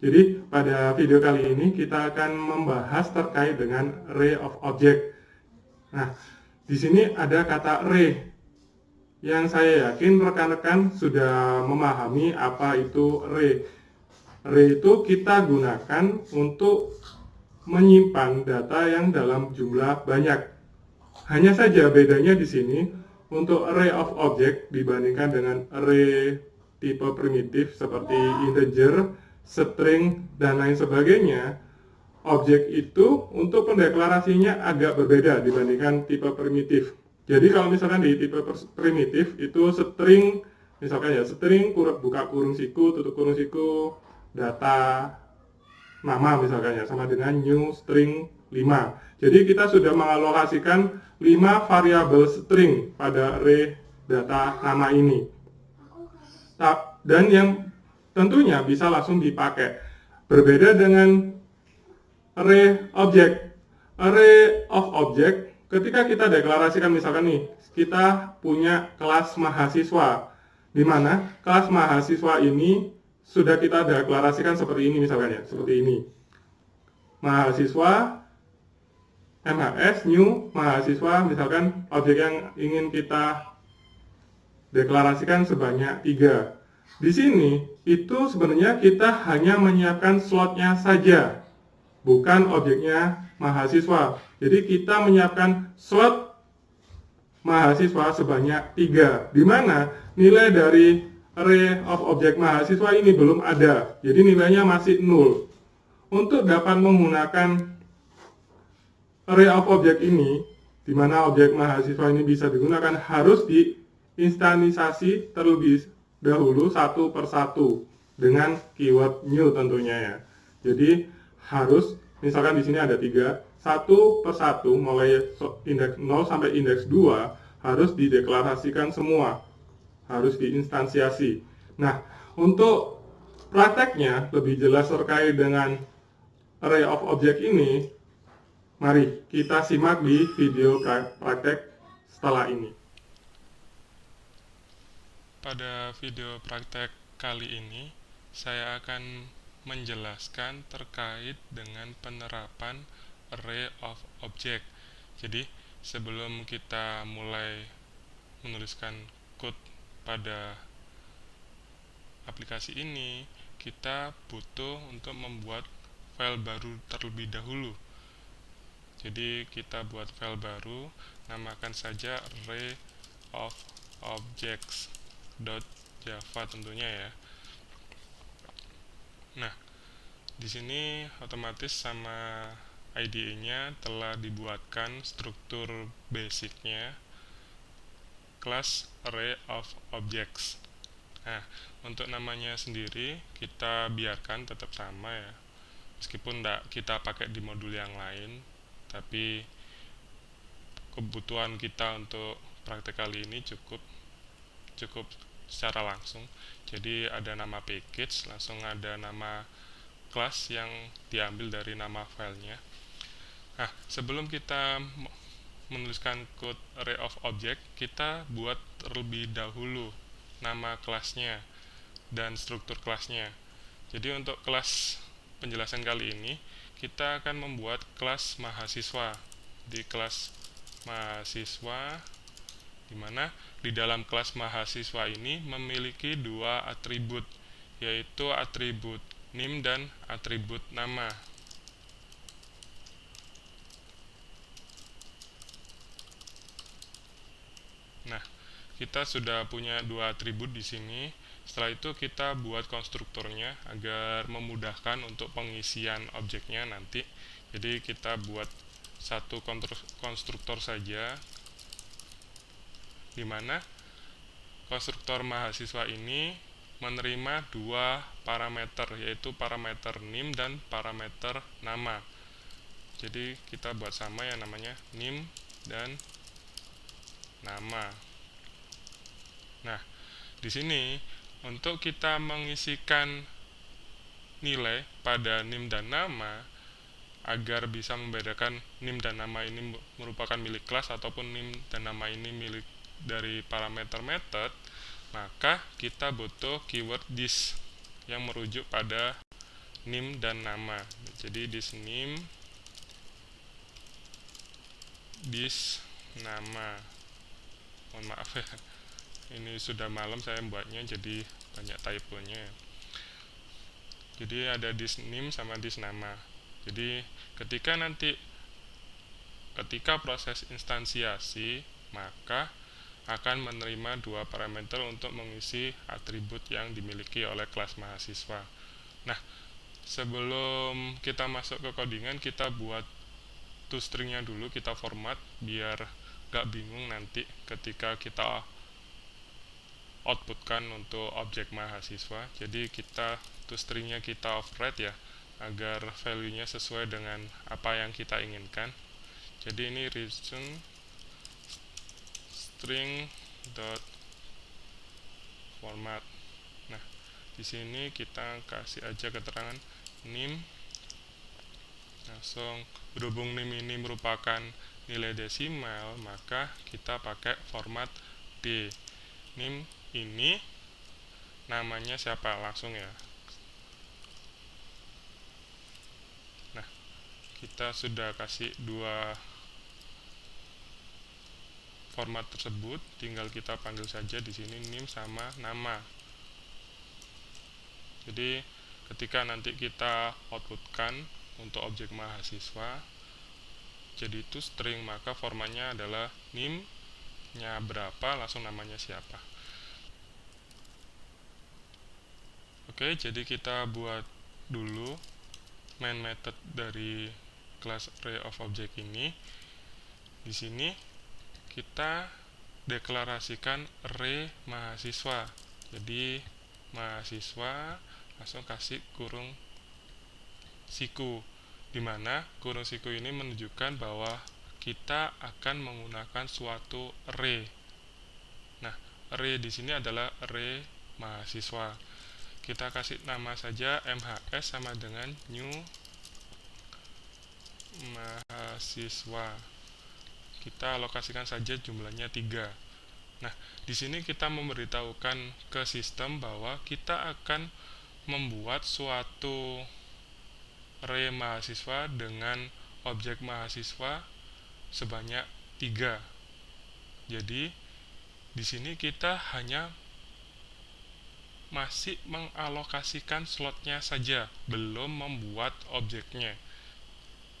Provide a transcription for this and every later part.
Jadi pada video kali ini kita akan membahas terkait dengan array of object. Nah, di sini ada kata array yang saya yakin rekan-rekan sudah memahami apa itu array. Array itu kita gunakan untuk menyimpan data yang dalam jumlah banyak. Hanya saja bedanya di sini untuk array of object dibandingkan dengan array tipe primitif seperti integer, string, dan lain sebagainya. Objek itu untuk pendeklarasinya agak berbeda dibandingkan tipe primitif. Jadi kalau misalkan di tipe primitif itu string, misalkan ya string buka kurung siku, tutup kurung siku, data nama misalkan ya, sama dengan new string 5. Jadi kita sudah mengalokasikan 5 variabel string pada array data nama ini. Dan yang tentunya bisa langsung dipakai. Berbeda dengan array object. Array of object, ketika kita deklarasikan misalkan nih, kita punya kelas mahasiswa, di mana kelas mahasiswa ini sudah kita deklarasikan seperti ini misalkan ya, seperti ini. Mahasiswa MHS new mahasiswa, misalkan objek yang ingin kita deklarasikan sebanyak 3. Di sini itu sebenarnya kita hanya menyiapkan slotnya saja, bukan objeknya mahasiswa. Jadi kita menyiapkan slot mahasiswa sebanyak 3, di mana nilai dari array of object mahasiswa ini belum ada. Jadi nilainya masih 0. Untuk dapat menggunakan array of object ini, di mana objek mahasiswa ini bisa digunakan, harus diinstansasi terlebih dahulu satu persatu dengan keyword new tentunya ya. Jadi harus, misalkan di sini ada 3, satu persatu mulai indeks 0 sampai indeks 2 harus dideklarasikan semua, harus diinstansiasi. Nah, untuk prakteknya lebih jelas terkait dengan array of object ini, mari kita simak di video praktek setelah ini. Pada video praktek kali ini, saya akan menjelaskan terkait dengan penerapan array of object. Jadi, sebelum kita mulai menuliskan code pada aplikasi ini, kita butuh untuk membuat file baru terlebih dahulu. Jadi, kita buat file baru, namakan saja array of objects .java tentunya ya. Nah, di sini otomatis sama IDE-nya telah dibuatkan struktur basicnya kelas array of objects. Nah, untuk namanya sendiri kita biarkan tetap sama ya, meskipun kita pakai di modul yang lain, tapi kebutuhan kita untuk praktek kali ini cukup secara langsung. Jadi ada nama package, langsung ada nama kelas yang diambil dari nama filenya. Nah, sebelum kita menuliskan code array of object, kita buat terlebih dahulu nama kelasnya dan struktur kelasnya. Jadi untuk kelas penjelasan kali ini, kita akan membuat kelas mahasiswa. Di kelas mahasiswa, di mana di dalam kelas mahasiswa ini memiliki 2 atribut, yaitu atribut NIM dan atribut nama. Nah, kita sudah punya 2 atribut di sini. Setelah itu kita buat konstruktornya agar memudahkan untuk pengisian objeknya nanti. Jadi kita buat satu konstruktor saja, di mana konstruktor mahasiswa ini menerima 2 parameter, yaitu parameter NIM dan parameter nama. Jadi kita buat sama yang namanya NIM dan nama. Nah, di sini untuk kita mengisikan nilai pada NIM dan nama, agar bisa membedakan NIM dan nama ini merupakan milik kelas ataupun NIM dan nama ini milik dari parameter method, maka kita butuh keyword this yang merujuk pada nim dan nama. Jadi this nim, this nama. Mohon maaf ya, ini sudah malam saya buatnya jadi banyak typonya. Jadi ada this nim sama this nama. Jadi ketika proses instansiasi, maka akan menerima dua parameter untuk mengisi atribut yang dimiliki oleh kelas mahasiswa. Nah, sebelum kita masuk ke codingan, kita buat toString-nya dulu, kita format biar gak bingung nanti ketika kita outputkan untuk objek mahasiswa. Jadi kita toString-nya kita override ya, agar value-nya sesuai dengan apa yang kita inginkan. Jadi ini return string dot format. Nah, di sini kita kasih aja keterangan nim. Langsung berhubung nim ini merupakan nilai desimal, maka kita pakai format D. Nim ini namanya siapa, langsung ya. Nah, kita sudah kasih dua format tersebut, tinggal kita panggil saja di sini nim sama nama. Jadi ketika nanti kita outputkan untuk objek mahasiswa jadi itu string, maka formatnya adalah nim-nya berapa, langsung namanya siapa. Oke, jadi kita buat dulu main method dari kelas array of object ini. Di sini kita deklarasikan array mahasiswa. Jadi mahasiswa langsung kasih kurung siku, di mana kurung siku ini menunjukkan bahwa kita akan menggunakan suatu array. Nah, array di sini adalah array mahasiswa. Kita kasih nama saja MHS sama dengan new mahasiswa. Kita alokasikan saja jumlahnya 3. Nah, di sini kita memberitahukan ke sistem bahwa kita akan membuat suatu array mahasiswa dengan objek mahasiswa sebanyak 3. Jadi, di sini kita hanya masih mengalokasikan slotnya saja, belum membuat objeknya.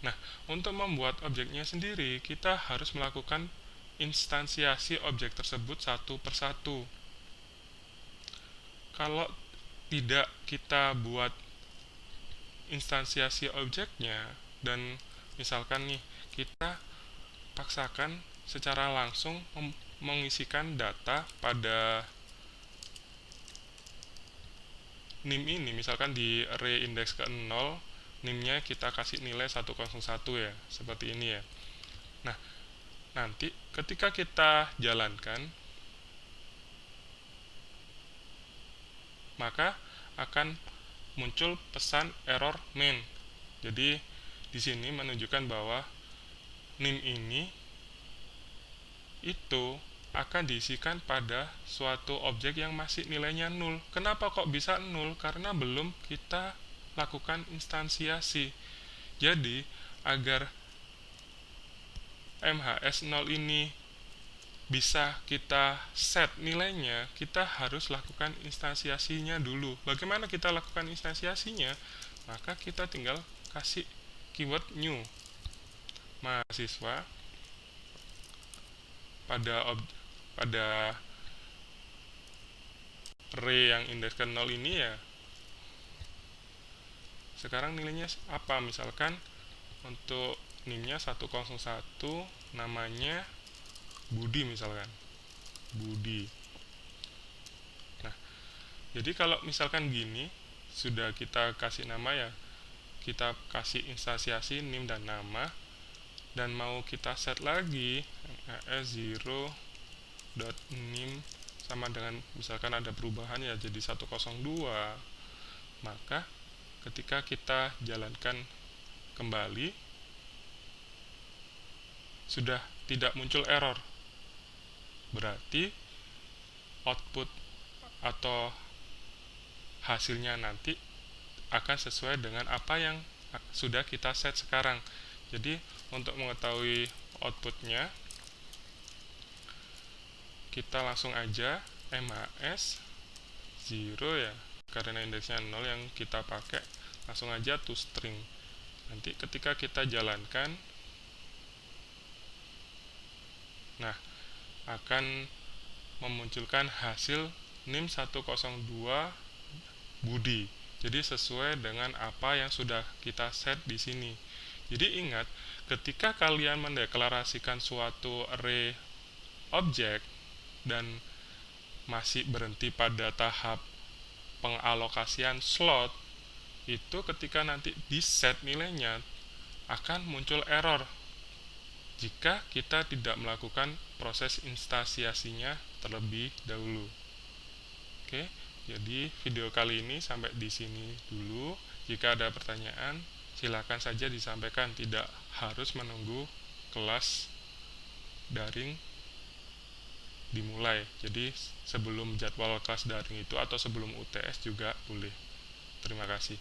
Nah, untuk membuat objeknya sendiri, kita harus melakukan instansiasi objek tersebut satu persatu. Kalau tidak kita buat instansiasi objeknya, dan misalkan nih, kita paksakan secara langsung mengisikan data pada nim ini, misalkan di array index ke-0, nim-nya kita kasih nilai 101 ya, seperti ini ya. Nah, nanti ketika kita jalankan, maka akan muncul pesan error main. Jadi di sini menunjukkan bahwa nim ini itu akan diisikan pada suatu objek yang masih nilainya 0. Kenapa kok bisa 0? Karena belum kita lakukan instansiasi. Jadi, agar MHS0 ini bisa kita set nilainya, kita harus lakukan instansiasinya dulu. Bagaimana kita lakukan instansiasinya? Maka kita tinggal kasih keyword new mahasiswa pada array yang indeks ke 0 ini ya. Sekarang nilainya apa? Misalkan untuk nim-nya 101, namanya Budi misalkan. Budi. Nah, jadi kalau misalkan gini, sudah kita kasih nama ya, kita kasih instansiasi nim dan nama, dan mau kita set lagi s0.nim sama dengan misalkan ada perubahan ya jadi 102, maka ketika kita jalankan kembali sudah tidak muncul error, berarti output atau hasilnya nanti akan sesuai dengan apa yang sudah kita set sekarang. Jadi untuk mengetahui outputnya, kita langsung aja mas 0 ya, karena indeksnya 0 yang kita pakai, langsung aja to string. Nanti ketika kita jalankan, nah akan memunculkan hasil NIM 102 Budi. Jadi sesuai dengan apa yang sudah kita set di sini. Jadi ingat, ketika kalian mendeklarasikan suatu array objek dan masih berhenti pada tahap pengalokasian slot, itu ketika nanti di set nilainya akan muncul error jika kita tidak melakukan proses instansiasinya terlebih dahulu. Oke, jadi video kali ini sampai di sini dulu. Jika ada pertanyaan, silakan saja disampaikan, tidak harus menunggu kelas daring dimulai. Jadi sebelum jadwal kelas daring itu atau sebelum UTS juga boleh. Terima kasih.